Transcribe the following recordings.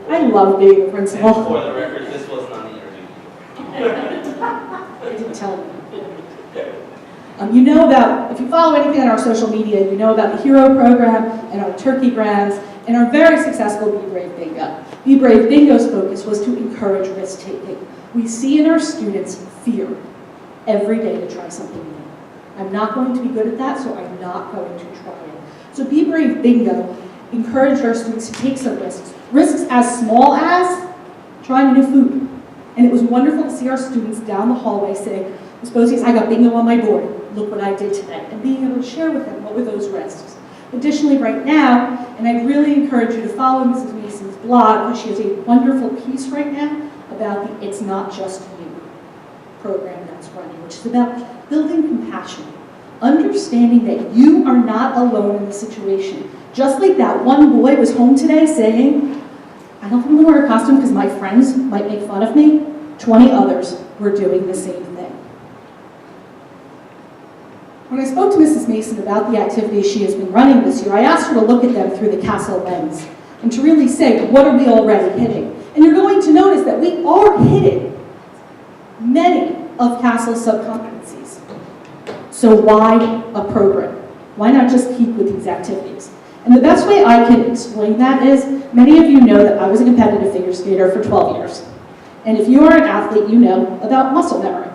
I love being a principal. And for the record, this was not an interview. I didn't tell you. You know about, if you follow anything on our social media, you know about the HERO program and our turkey grants and our very successful Be Brave Bingo. Be Brave Bingo's focus was to encourage risk-taking. We see in our students fear every day to try something new. I'm not going to be good at that, so I'm not going to try it. So Be Brave Bingo encouraged our students to take some risks. Risks as small as trying new food. And it was wonderful to see our students down the hallway saying, Ms. Bosies, I got bingo on my board. Look what I did today. And being able to share with them what were those risks. Additionally, right now, and I really encourage you to follow Mrs. Mason's blog, because she has a wonderful piece right now about the It's Not Just You program that's running, which is about building compassion, understanding that you are not alone in the situation. Just like that one boy was home today saying, I don't want to wear a costume because my friends might make fun of me. 20 others were doing the same thing. When I spoke to Mrs. Mason about the activities she has been running this year, I asked her to look at them through the CASEL lens and to really say, what are we already hitting? And you're going to notice that we are hitting many of CASEL's sub-competencies. So why a program? Why not just keep with these activities? And the best way I can explain that is, many of you know that I was a competitive figure skater for 12 years. And if you are an athlete, you know about muscle memory.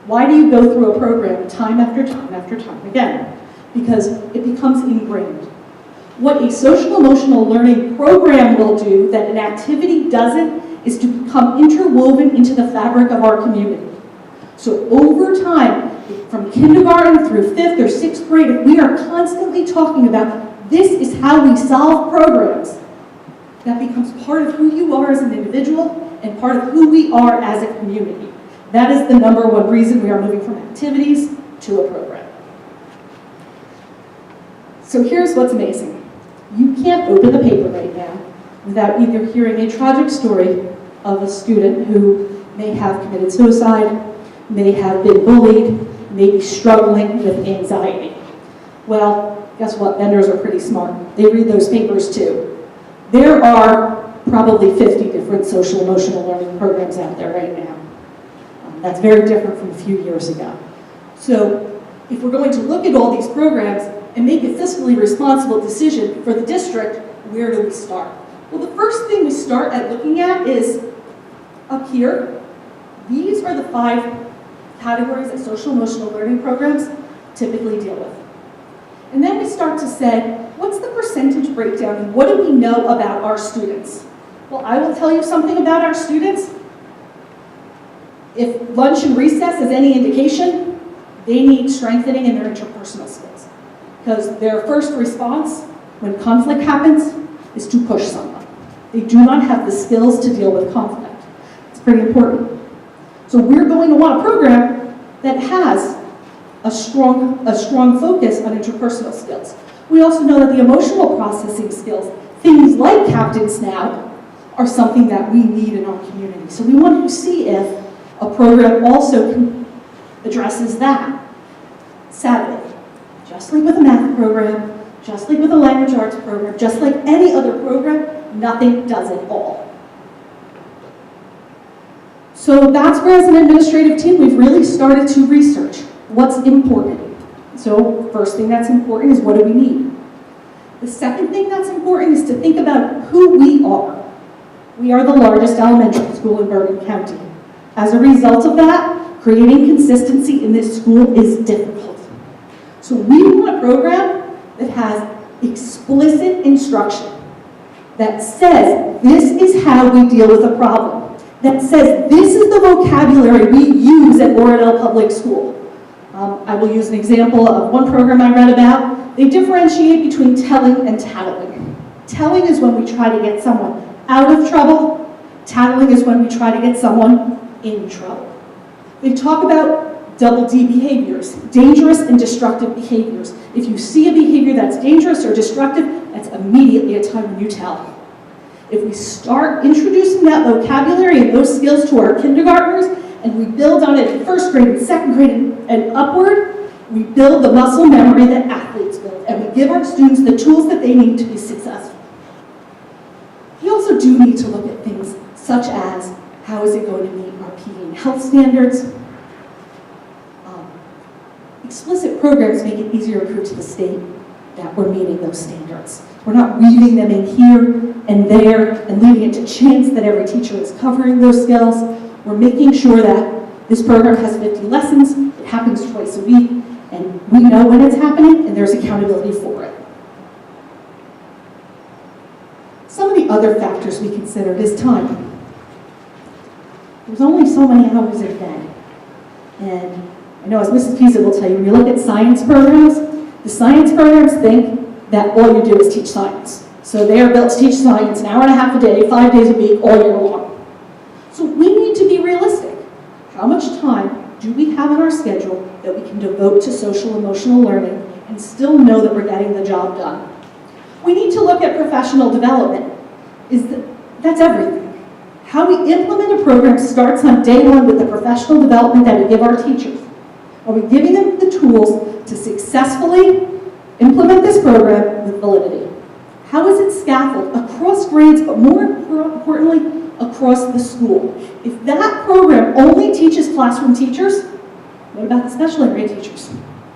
Why do you go through a program time after time after time again? Because it becomes ingrained. What a social emotional learning program will do that an activity doesn't is to become interwoven into the fabric of our community. So over time, from kindergarten through 5th or 6th grade, we are constantly talking about this is how we solve programs. That becomes part of who you are as an individual and part of who we are as a community. That is the number one reason we are moving from activities to a program. So here's what's amazing. You can't open the paper right now without either hearing a tragic story of a student who may have committed suicide, may have been bullied, may be struggling with anxiety. Well, guess what? Vendors are pretty smart. They read those papers too. There are probably 50 different social emotional learning programs out there right now. That's very different from a few years ago. So if we're going to look at all these programs and make a fiscally responsible decision for the district, where do we start? Well, the first thing we start at looking at is up here. These are the 5 categories that social emotional learning programs typically deal with. And then we start to say, what's the percentage breakdown and what do we know about our students? Well, I will tell you something about our students. If lunch and recess is any indication, they need strengthening in their interpersonal skills. Because their first response when conflict happens is to push someone. They do not have the skills to deal with conflict. It's pretty important. So we're going to want a program that has a strong focus on interpersonal skills. We also know that the emotional processing skills, things like Captain's Now, are something that we need in our community. So we want to see if a program also addresses that. Sadly, just like with a math program, just like with a language arts program, just like any other program, nothing does it all. So that's where, as an administrative team, we've really started to research what's important. So first thing that's important is what do we need? The second thing that's important is to think about who we are. We are the largest elementary school in Bergen County. As a result of that, creating consistency in this school is difficult. So we want a program that has explicit instruction that says this is how we deal with a problem, that says this is the vocabulary we use at Oradell Public School. I will use an example of one program I read about. They differentiate between telling and tattling. Telling is when we try to get someone out of trouble. Tattling is when we try to get someone in trouble. They talk about double D behaviors, dangerous and destructive behaviors. If you see a behavior that's dangerous or destructive, that's immediately a time when you tell. If we start introducing that vocabulary and those skills to our kindergartners, and we build on it in 1st grade and 2nd grade and upward, we build the muscle memory that athletes build, and we give our students the tools that they need to be successful. We also also do need to look at things such as how is it going to meet our PD and health standards. Explicit programs make it easier to prove to the state that we're meeting those standards. We're not weaving them in here and there and leaving it to chance that every teacher is covering those skills. We're making sure that this program has 50 lessons, it happens twice a week, and we know when it's happening and there's accountability for it. Some of the other factors we considered is time. There's only so many hours a day. And I know as Mrs. Pisa will tell you, when you look at science programs, the science programs think that all you do is teach science. So they are built to teach science an hour and a half a day, 5 days a week, all year long. So we need to be realistic. How much time do we have in our schedule that we can devote to social emotional learning and still know that we're getting the job done? We need to look at professional development. That's everything. How we implement a program starts on day one with the professional development that we give our teachers. Are we giving them the tools to successfully implement this program with validity? How is it scaffolded across grades, but more importantly, across the school? If that program only teaches classroom teachers, what about the special ed grade teachers?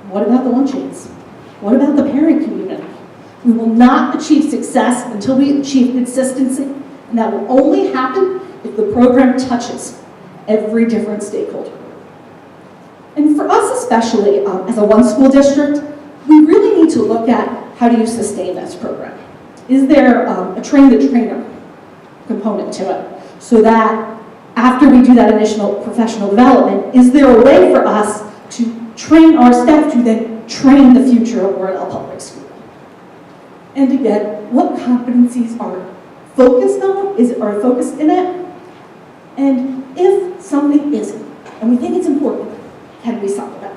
What about the lunch aides? What about the parent community? We will not achieve success until we achieve consistency, and that will only happen if the program touches every different stakeholder. And for us especially, as a one-school district, we really need to look at how do you sustain this program. Is there a train-the-trainer component to it? So that after we do that initial professional development, is there a way for us to train our staff to then train the future of Oradell Public School? And again, what competencies are focused on, are focused in it? And if something isn't, and we think it's important, can we solve that?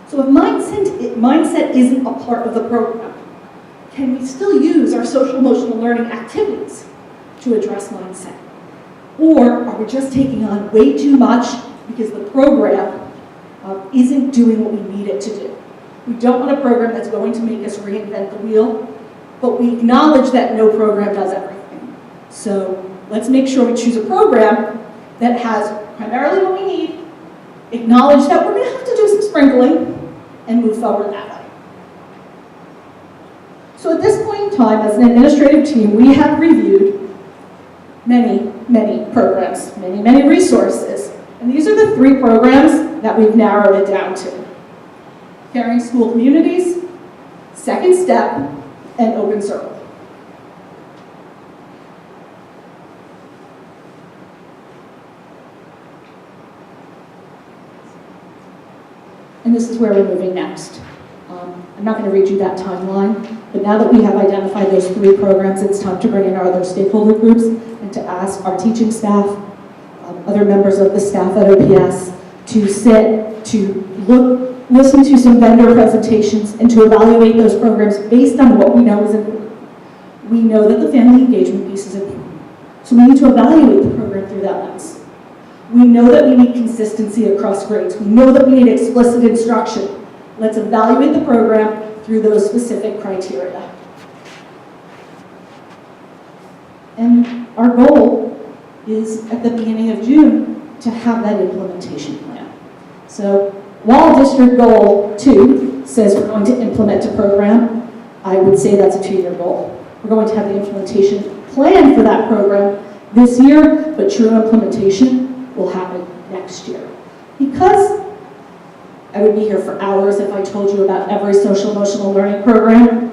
So if mindset isn't a part of the program, can we still use our social emotional learning activities to address mindset? Or are we just taking on way too much because the program isn't doing what we need it to do? We don't want a program that's going to make us reinvent the wheel, but we acknowledge that no program does everything. So let's make sure we choose a program that has primarily what we need, acknowledge that we're going to have to do some sprinkling, and move forward that way. So at this point in time, as an administrative team, we have reviewed many programs, many resources. And these are the 3 programs that we've narrowed it down to. Caring School Communities, Second Step, and Open Circle. And this is where we're moving next. I'm not going to read you that timeline, but now that we have identified those 3 programs, it's time to bring in our other stakeholder groups and to ask our teaching staff, other members of the staff at OPS, to sit, to listen to some vendor presentations, and to evaluate those programs based on what we know is important. We know that the family engagement piece is important, so we need to evaluate the program through that lens. We know that we need consistency across grades. We know that we need explicit instruction. Let's evaluate the program through those specific criteria. And our goal is at the beginning of June to have that implementation plan. So while District Goal 2 says we're going to implement a program, I would say that's a 2-year goal. We're going to have the implementation plan for that program this year, but true implementation will happen next year. Because I would be here for hours if I told you about every social emotional learning program.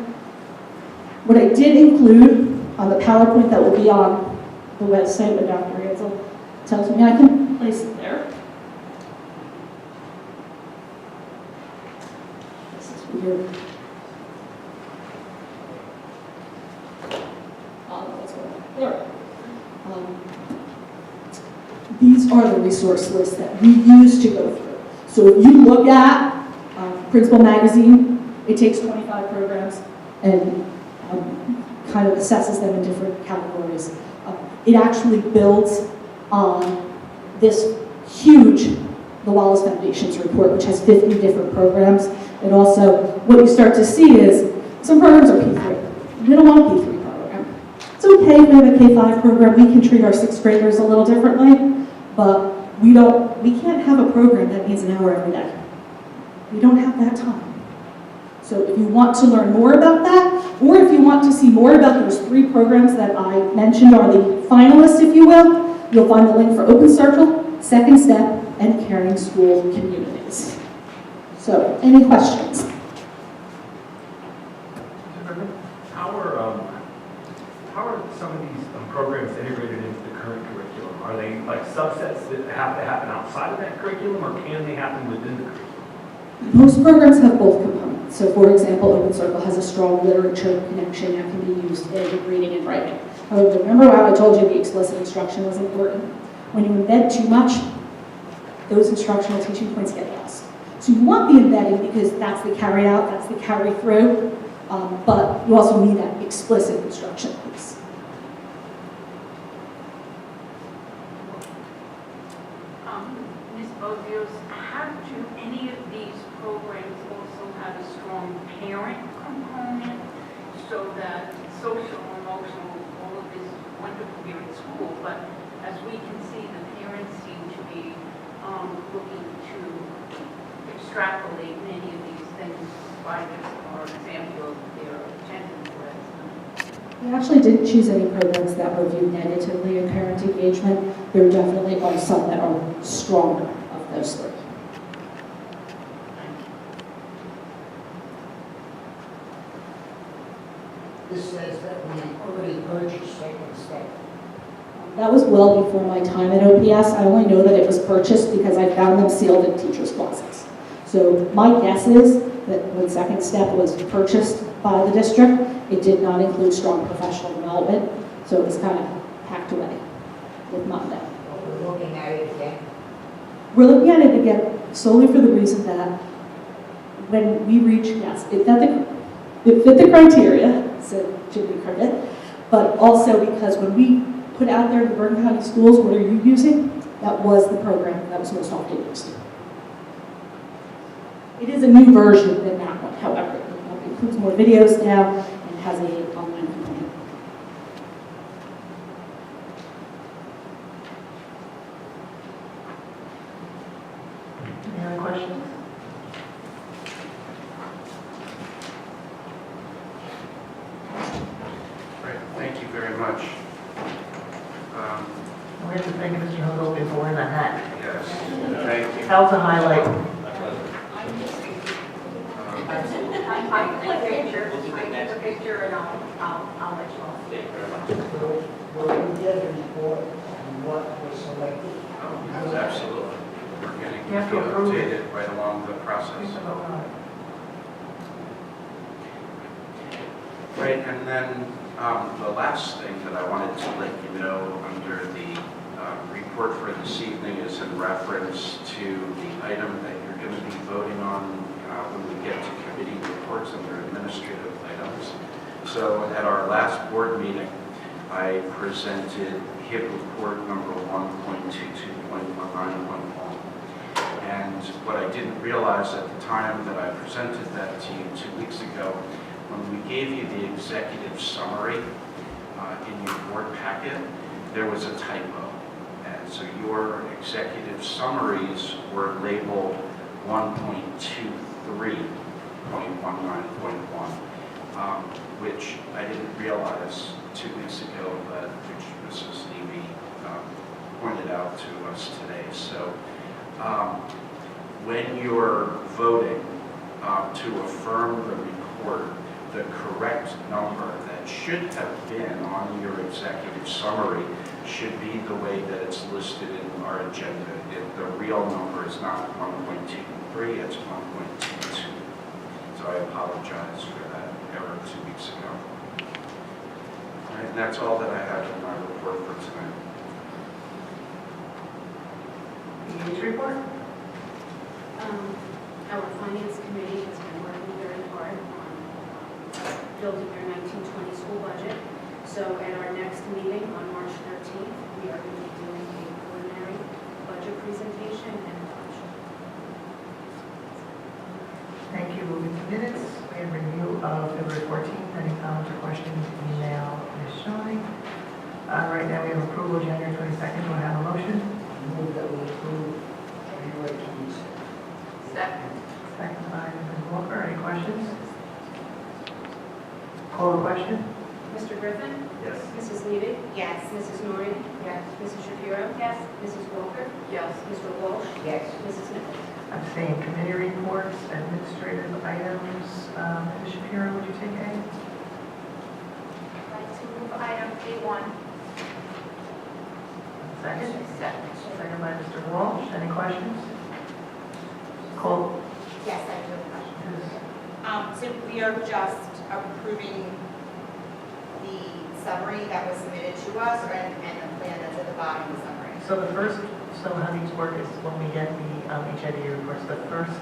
What I did include on the PowerPoint that will be on the website, but Dr. Ansel tells me I can place it there. This is weird. There. These are the resource lists that we use to go through. So if you look at Principal Magazine, it takes 25 programs and kind of assesses them in different categories. It actually builds on this huge, the Wallace Foundation's report, which has 50 different programs. And also, what you start to see is some programs are P3. We don't want a P3 program. So okay if we have a K-5 program, we can treat our sixth graders a little differently, but we can't have a program that needs an hour every day. We don't have that time. So if you want to learn more about that, or if you want to see more about those 3 programs that I mentioned are the finalists, if you will, you'll find the link for Open Circle, Second Step, and Caring School Communities. So, any questions? How are some of these programs integrated into the current curriculum? Are they like subsets that have to happen outside of that curriculum, or can they happen within the curriculum? Most programs have both components. So, for example, Open Circle has a strong literature connection that can be used in reading and writing. However, remember how I told you the explicit instruction was important? When you embed too much, those instructional teaching points get lost. So you want the embedding because that's the carry out, that's the carry through, but you also need that explicit instruction piece. Ms. Bozios, how do any of these programs also have a strong parent component so that social, emotional, all of this is wonderful here at school, but as we can see, the parents seem to be looking to extrapolate many of these things by just our example of their attendance list. We actually didn't choose any programs that were viewed negatively in parent engagement. There definitely are some that are stronger of those 3. This says that we already purchased Second Step. That was well before my time at OPS. I only know that it was purchased because I found them sealed in teachers' closets. So my guess is that when Second Step was purchased by the district, it did not include strong professional development, so it was kind of packed away with Monday. But we're looking at it again. We're looking at it again solely for the reason that when we reach, yes, it fit the criteria, said Jimmy Cricket, but also because when we put out there in the Bergen County schools, what are you using? That was the program that was most often used. It is a new version than that one, however. It includes more videos now and has an online component. Any other questions? Great, thank you very much. We have to thank Mr. Hogovian for wearing that hat. Yes, thank you. That was a highlight. I take a picture, and I'll let you know. Thank you very much. Will we get a report on what was selected? Yes, absolutely. We're getting You have to approve it. updated right along the process. Right, and then the last thing that I wanted to let you know under the report for this evening is in reference to the item that you're going to be voting on when we get to committee reports under administrative items. So at our last board meeting, I presented HIP report number 1.22.19.1. And what I didn't realize at the time that I presented that to you 2 weeks ago, when we gave you the executive summary in your board packet, there was a typo. And so your executive summaries were labeled 1.23.19.1, which I didn't realize 2 weeks ago, but which Mrs. Levy pointed out to us today. So when you're voting to affirm the report, the correct number that should have been on your executive summary should be the way that it's listed in our agenda. The real number is not 1.23, it's 1.22. So I apologize for that error 2 weeks ago. All right, and that's all that I have in my report for tonight. PH report? Our finance committee has been working very hard on building their 1920 school budget. So at our next meeting on March 13th, we are going to be doing a preliminary budget presentation and adoption. Thank you. Moving to minutes, we have review of February 14th. Any comments or questions, email Ms. Shawning. right now we have approval January 22nd. Do I have a motion? Move that we approve January 26th. Second. Second by Mrs. Walker. Any questions? Call the question? Mr. Griffin? Yes. Mrs. Levy? Yes. Mrs. Norrie? Yes. Mrs. Shapiro? Yes. Mrs. Walker? Yes. Mr. Walsh? Yes. Mrs. Nichols? Abstain. Committee reports, administrative items. Ms. Shapiro, would you take A? I'd like to move item A1. Second? Second. Second by Mr. Walsh. Any questions? Call. Yes, I do have a question. Ms. So we are just approving the summary that was submitted to us and the plan that's at the bottom of the summary. So how these work is when we get the HIV reports, the first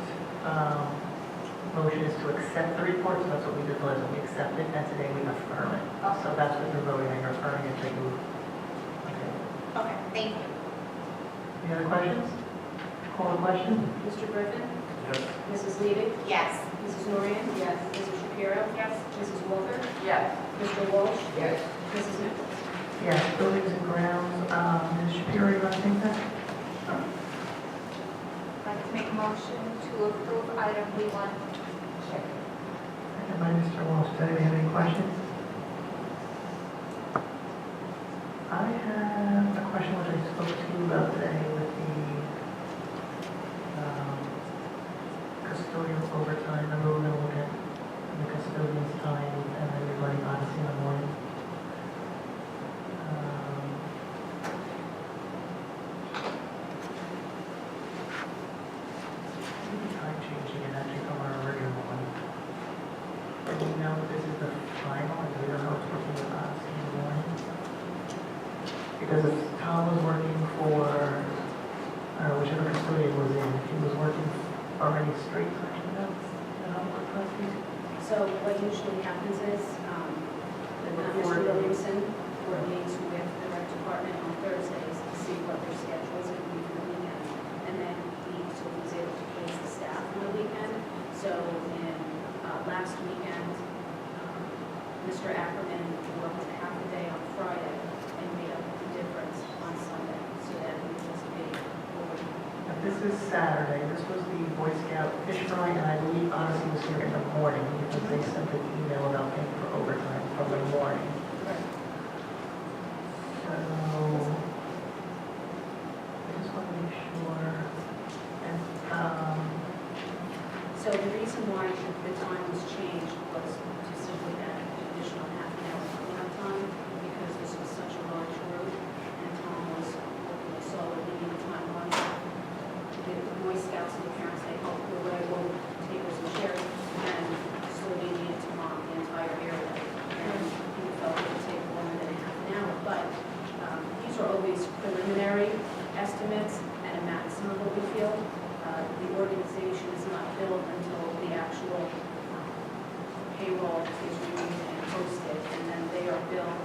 motion is to accept the report, so that's what we did last, we accept it, and today we affirm it. So that's what you're voting, you're affirming it, take a look. Okay. Okay, thank you. Any other questions? Call the question? Mr. Griffin? Yes. Mrs. Levy? Yes. Mrs. Norrie? Yes. Mrs. Shapiro? Yes. Mrs. Walker? Yes. Mr. Walsh? Yes. Mrs. Nichols? Yes, buildings and grounds, Ms. Shapiro, you want to take that? I'd like to make a motion to approve item B1. Second by Mr. Walsh. Does anybody have any questions? I have a question which I spoke to you about today with the custodial overtime. Remember we're going to look at the custodian's time and then we're running Odyssey in the morning. Time changing and actually from our original one. Do we know if this is the final, or do we know how it's working with Odyssey in the morning? Because if Tom was working for, whichever custodian was in, if he was working already straight time, you know how it works, please? So what usually happens is, Mr. Williamson coordinates with the rec department on Thursdays to see what their schedule is going to be for the weekend. And then so he's able to place the staff on the weekend. So in last weekend, Mr. Ackerman worked half a day on Friday and made up the difference on Sunday, so that he would just be over. Now, this is Saturday, this was the Boy Scout fish fry, and I believe Odyssey was here in the morning, because they sent an email about paying for overtime from the morning. So, I just want to make sure, and, So the reason why the time was changed was to simply add an additional half an hour cleanup time, because this was such a large road, and Tom was working solidly in time on the Boy Scouts and the parents, they helped the way over tables and chairs, and slowly needed to mop the entire area. And he felt it would take longer than half an hour, but these are always preliminary estimates and a maximum what we feel. The organization is not billed until the actual payroll is reviewed and posted, and then they are billed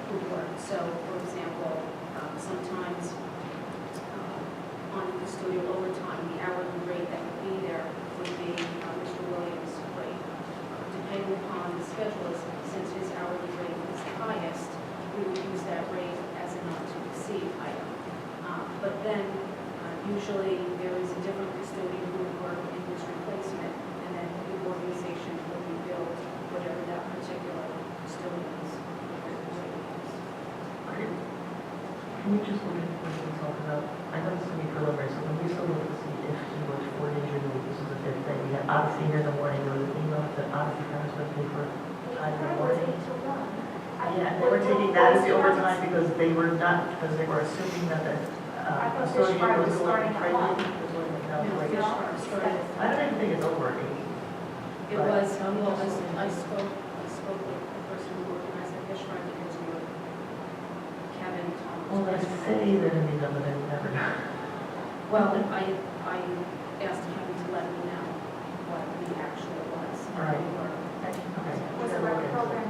who work. So, for example, sometimes on custodial overtime, the hourly rate that would be there would be Mr. Williams' rate. Depending upon the schedule, since his hourly rate is the highest, we would use that rate as a not to exceed item. But then usually there is a different custodian who would work in his replacement, and then the organization will be billed whatever that particular custodian's rate is. okay. Can we just look at what we talked about? I know this is going to be preliminary, so when we still look to see if he was 4 days removed, this is the fifth day. We had Odyssey here in the morning, there was an email that Odyssey parents would pay for time in the morning. Yeah, they were taking that as the overtime because they were not, because they were assuming that the custodian was going to be pregnant. No, Fish Farm started. I don't even think it's over. It was, well, I spoke with the person who organized the fish fry because we were, Kevin, Tom. Well, they say they're going to be done, but they're never done. Well, I asked Kevin to let me know what the actual was. Right. Okay. What's the rec program?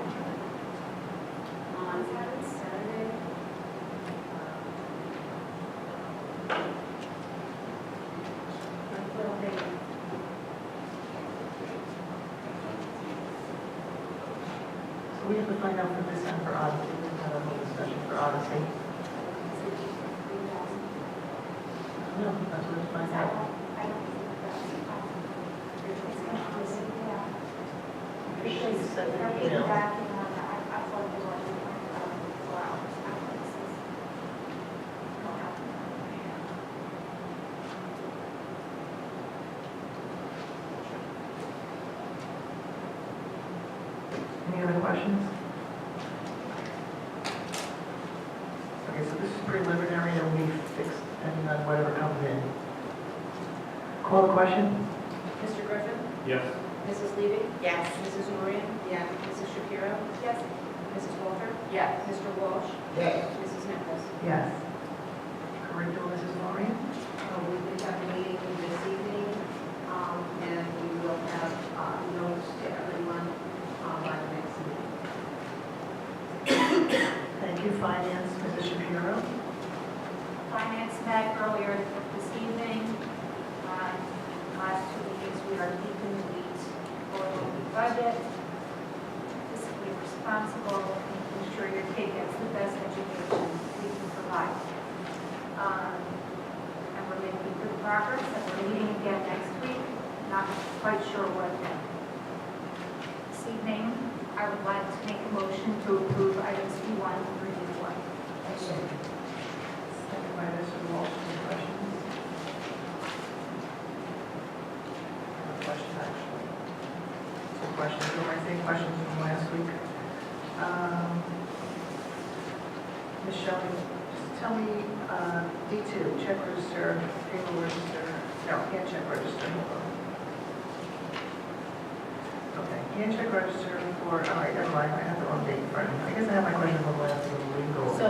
On Saturday. So we have to find out for this and for Odyssey, we have a whole discussion for Odyssey? No, that's what it's find out. She sent an email. Any other questions? Okay, so this is preliminary and we fixed depending on whatever comes in. Call the question? Mr. Griffin? Yes. Mrs. Levy? Yes. Mrs. Noreen? Yeah. Mrs. Shapiro? Yes. Mrs. Walter? Yes. Mr. Walsh? Yes. Mrs. Nichols? Yes. Curriculum, Mrs. Maureen? We will have a meeting this evening, and we will have notes to everyone by the next meeting. Thank you, Finance, Mrs. Shapiro. Finance met earlier this evening. Last 2 weeks, we are keeping the weeds for the budget, fiscally responsible, making sure your kid gets the best education we can provide. And we're making good progress, and we're meeting again next week. Not quite sure what then. This evening, I would like to make a motion to approve items B1 through D4. Second by Mr. Walsh, any questions? No question, actually. Some questions, so I think questions from last week. Ms. Shelley, just tell me, D2, check register, payroll register, no, hand check register, hold on. Okay, hand check register for, all right, never mind, I have the wrong date in front of me. I guess I have my question from last week, we can go over. So,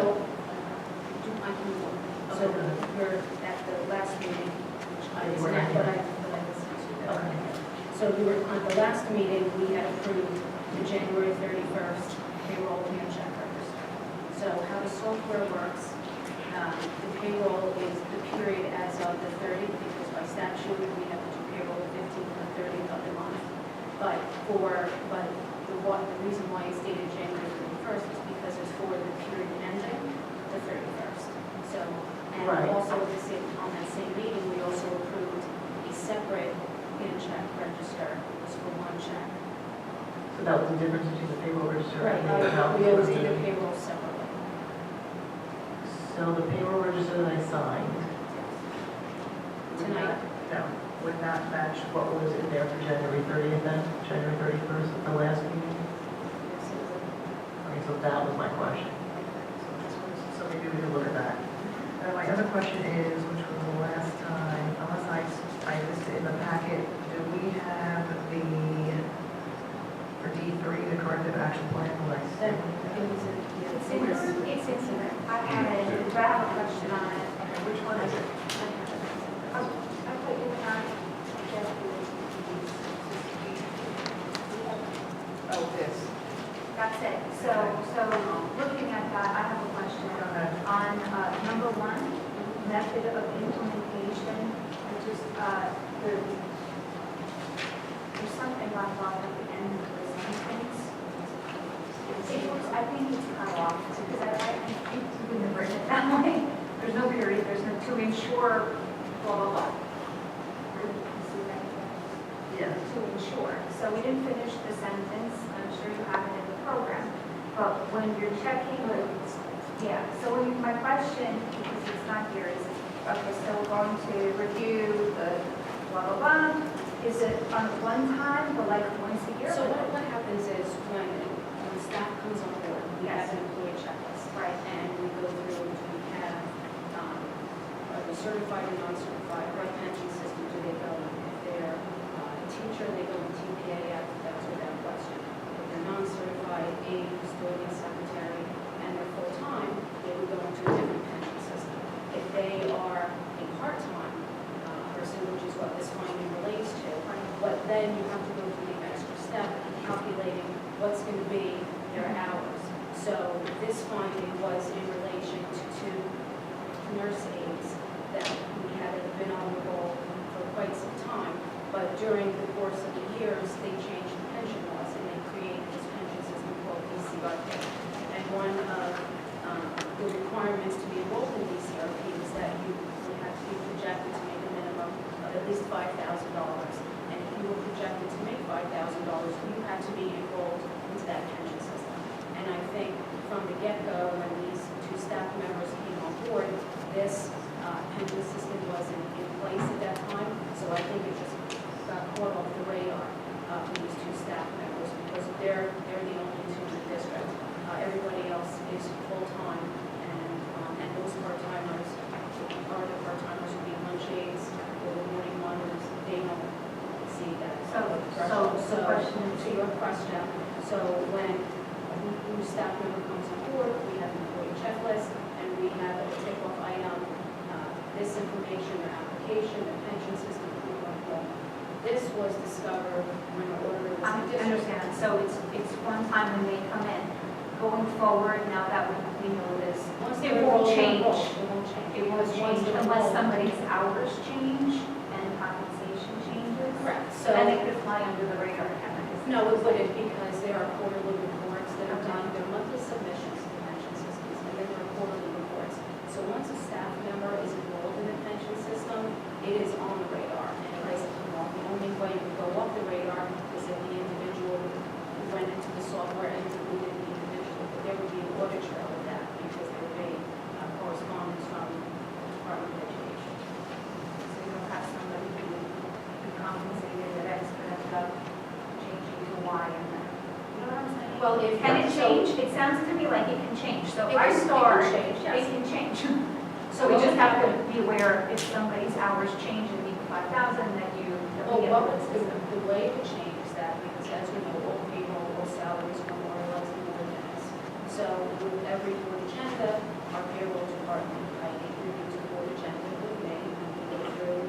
so we're at the last meeting, which I was at, but I listened to that. Okay. So we were, on the last meeting, we had approved the January 31st payroll hand check register. So how the software works, the payroll is the period as of the 30th, because by statute, we have to do payroll the 15th and the 30th of the month. But the reason why it's dated January 31st is because it's for the period ending the 31st. So, and Right. also on that same meeting, we also approved a separate hand check register, it was for one check. So that was the difference between the payroll register and the account? We always do the payroll separately. So the payroll register that I signed Tonight, no, would not match what was in there for January 30th then, January 31st at the last meeting? yes, it was. Okay, so that was my question. So maybe we can look at that. And my other question is, which was the last time, unless I missed it in the packet, do we have the, for D3, the corrective action plan? Will I Then send it was in, It's in there. I have a question on it. Okay, which one is it? I put you on. Oh, this. That's it. So looking at that, I have a question Okay. on number 1, method of implementation. There's something left off at the end of the sentence. I think it's cut off because I wouldn't have written it that way. There's no period, there's no to ensure, blah, blah, blah. See that? Yeah. To ensure. So we didn't finish the sentence, I'm sure you have it in the program. But when you're checking, my question, because it's not here, is, okay, so we're going to review the blah, blah, blah. Is it on one time, or like once a year? so what happens is when staff comes on board, we have an employee checklist. Right. And we go through, do we have a certified or non-certified, right pension system, do they go? If they're a teacher, they go to TPAF, that's without question. If they're non-certified, aide, custodian, secretary, and they're full-time, they would go into a different pension system. If they are a part-time person, which is what this finding relates to, but then you have to go through the extra step of calculating what's going to be their hours. So this finding was in relation to 2 nurse aides that we had been on the roll for quite some time, but during the course of the years, they changed the pension laws and they created this pension system called DCRP. And one of the requirements to be enrolled in these CRPs that you would have to be projected to make a minimum of at least $5,000. And if you were projected to make $5,000, you had to be enrolled into that pension system. And I think from the get-go, when these two staff members came on board, this pension system wasn't in place at that time. So I think it just got caught off the radar for these two staff members because they're the only two in the district. Everybody else is full-time, and those part-timers are the part-timers who be lunch aides or the morning monitors. They don't see that. So the question To your question, so when a new staff member comes on board, we have an employee checklist, and we have a tick-off item, this information, their application, their pension system, this was discovered when the order was I in district. understand, so it's one time when they come in. Going forward, now that we know this, Once it they're won't enrolled, change. it won't change. It won't Once change they're unless enrolled. somebody's hours change and compensation changes. Correct. So then it could fly under the radar. No, it wouldn't, because there are quarterly reports that are done, there are monthly submissions to the pension systems, and then there are quarterly reports. So once a staff member is enrolled in the pension system, it is on the radar, and it doesn't come off. The only way it would go off the radar is if the individual went into the software and deleted the individual, but there would be an audit trail of that, because there would be correspondence from the Department of Education. So you don't have somebody who be compensated at X, but ends up changing to Y and then, you know what I'm saying? Well, if. Can it so- change? It sounds to me like it can change. So if It I can start, change, yes. it can change. So So we just have to to. be aware if somebody's hours change and be 5,000, that you, that Well, we get what the was the way to change that, because as you know, all payroll, all salaries are memorialized in board minutes. So with every board agenda, our payroll department, reviews the board agenda with me, and we go through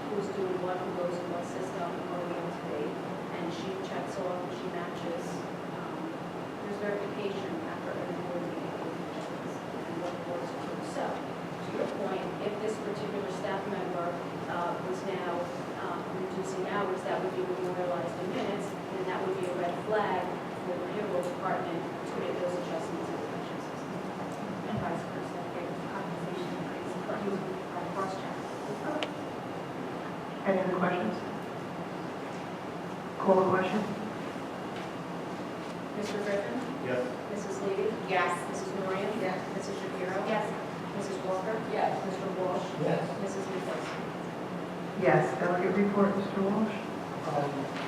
who's doing what, who goes in what system, are we up to date, and she checks off, she matches. There's verification after every board meeting, and what boards are doing. So, to your point, if this particular staff member was now reducing hours, that would be memorialized in minutes, and that would be a red flag for the payroll department to make those adjustments in the pension system. and vice versa, if compensation increase, but you cross-check. Any other questions? Call the question? Mr. Griffin? Yes. Mrs. Levy? Yes. Mrs. Norria? Yes. Mrs. Shapiro? Yes. Mrs. Walker? Yes. Mr. Walsh? Yes. Mrs. Nichols? Yes. Delegate report, Mr. Walsh?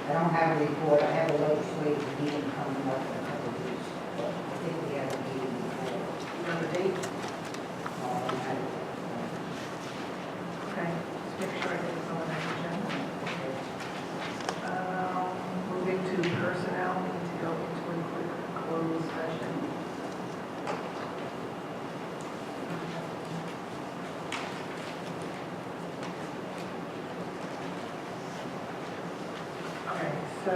I don't have a report, I have a legislative meeting coming up in a couple of weeks, but I think we have a meeting before. Another date? I- Okay, just make sure I get this on the next agenda. Moving to personnel, we need to go into a quick closed session. Okay, so,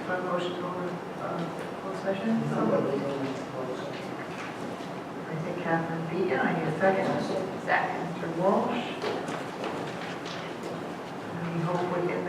for a motion to go into closed session? Nobody will be closed. I think Catherine beat you, I need a second. Second. Mr. Walsh. We hope we can